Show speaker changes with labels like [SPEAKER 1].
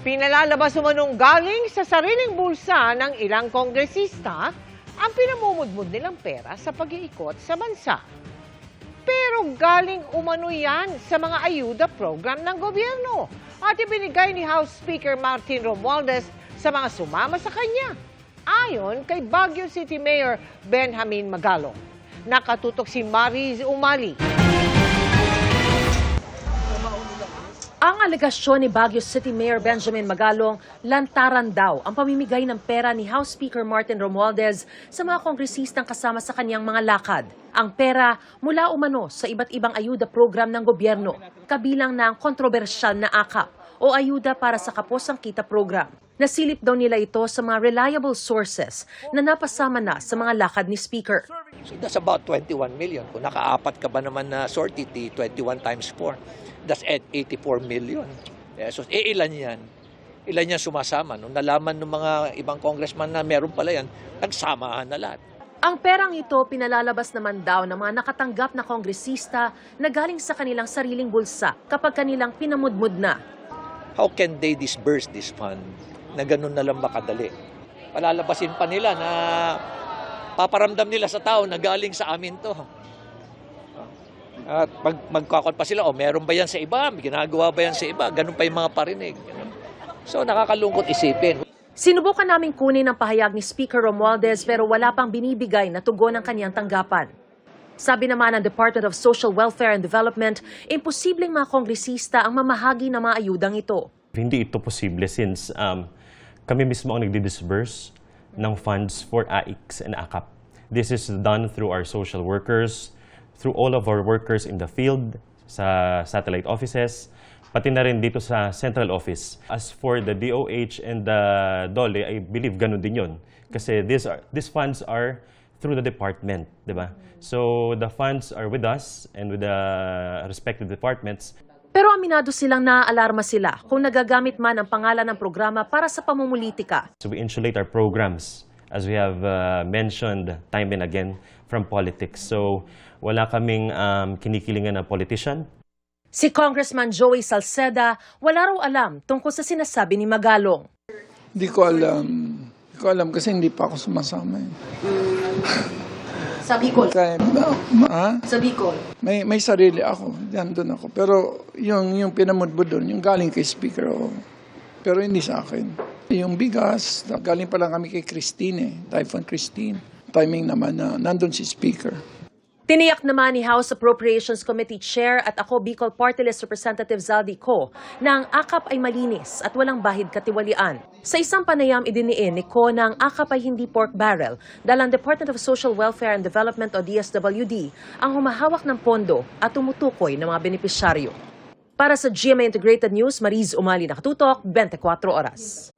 [SPEAKER 1] Pinalalabas umanong galing sa sariling bulsa ng ilang kongresista ang pinamumudmud nilang pera sa pag-iikot sa bansa. Pero galing umano yan sa mga ayuda program ng gobyerno at ibinigay ni House Speaker Martin Romualdez sa mga sumama sa kanya. Ayon kay Baguio City Mayor Benjamin Magalong. Nakatutok si Mariz Umali.
[SPEAKER 2] Ang alegasyon ni Baguio City Mayor Benjamin Magalong, lantaran daw ang pamimigay ng pera ni House Speaker Martin Romualdez sa mga kongresistang kasama sa kaniyang mga lakad. Ang pera mula umano sa iba't ibang ayuda program ng gobyerno, kabilang na ang kontrobersyal na AKAP o Ayuda para sa Kapos ang Kita program. Nasilip daw nila ito sa mga reliable sources na napasama na sa mga lakad ni Speaker.
[SPEAKER 3] So that's about 21 million. Kung nakaapat ka ba naman na sortie, 21 times 4. That's 84 million. So, ilan yan? Ilan yan sumasama? Nung nalaman ng mga ibang congressman na meron pala yan, nagsamahan na lahat.
[SPEAKER 2] Ang perang ito pinalalabas naman daw ng mga nakatanggap na kongresista na galing sa kanilang sariling bulsa kapag kanilang pinamudmud na.
[SPEAKER 3] How can they disburse this fund na ganun na lang makadali? Palalabasin pa nila na paparamdam nila sa tao na galing sa amin to. At magkakot pa sila, meron ba yan sa iba? May ginagawa ba yan sa iba? Ganun pa yung mga parinig. So nakakalungkot isipin.
[SPEAKER 2] Sinubukan naming kunin ang pahayag ni Speaker Romualdez pero wala pang binibigay na tugon ng kaniyang tanggapan. Sabi naman ng Department of Social Welfare and Development, imposibleng mga kongresista ang mamahagi ng mga ayudang ito.
[SPEAKER 4] Hindi ito posible since kami mismo ang nagdi-disburse ng funds for AICS and AKAP. This is done through our social workers, through all of our workers in the field, sa satellite offices, pati na rin dito sa central office. As for the DOH and the DOLE, I believe ganun din yun. Kasi these funds are through the department, di ba? So the funds are with us and with the respective departments.
[SPEAKER 2] Pero aminado silang naaalarma sila kung nagagamit man ang pangalan ng programa para sa pamumulitika.
[SPEAKER 4] So we insulate our programs, as we have mentioned time and again, from politics. So wala kaming kinikilingan na politician.
[SPEAKER 2] Si Congressman Joey Salceda, wala raw alam tungkol sa sinasabi ni Magalong.
[SPEAKER 5] Hindi ko alam. Hindi ko alam kasi hindi pa ako sumasama.
[SPEAKER 2] Sa Bicol?
[SPEAKER 5] Sa
[SPEAKER 2] Bicol?
[SPEAKER 5] May sarili ako. Doon ako. Pero yung pinamudbud doon, yung galing kay Speaker. Pero hindi sa akin. Yung bigas, galing pa lang kami kay Christine, Typhoon Christine. Timing naman na nandun si Speaker.
[SPEAKER 2] Tiniyak naman ni House Appropriations Committee Chair at ako Bicol Party List Representative Zaldi Ko na ang AKAP ay malinis at walang bahid katiwalian. Sa isang panayam idiniin ni Ko na ang AKAP ay hindi pork barrel dahil ang Department of Social Welfare and Development o DSWD ang humahawak ng pondo at tumutukoy ng mga benepisyaryo. Para sa GMA Integrated News, Mariz Umali, nakatutok, 24 oras.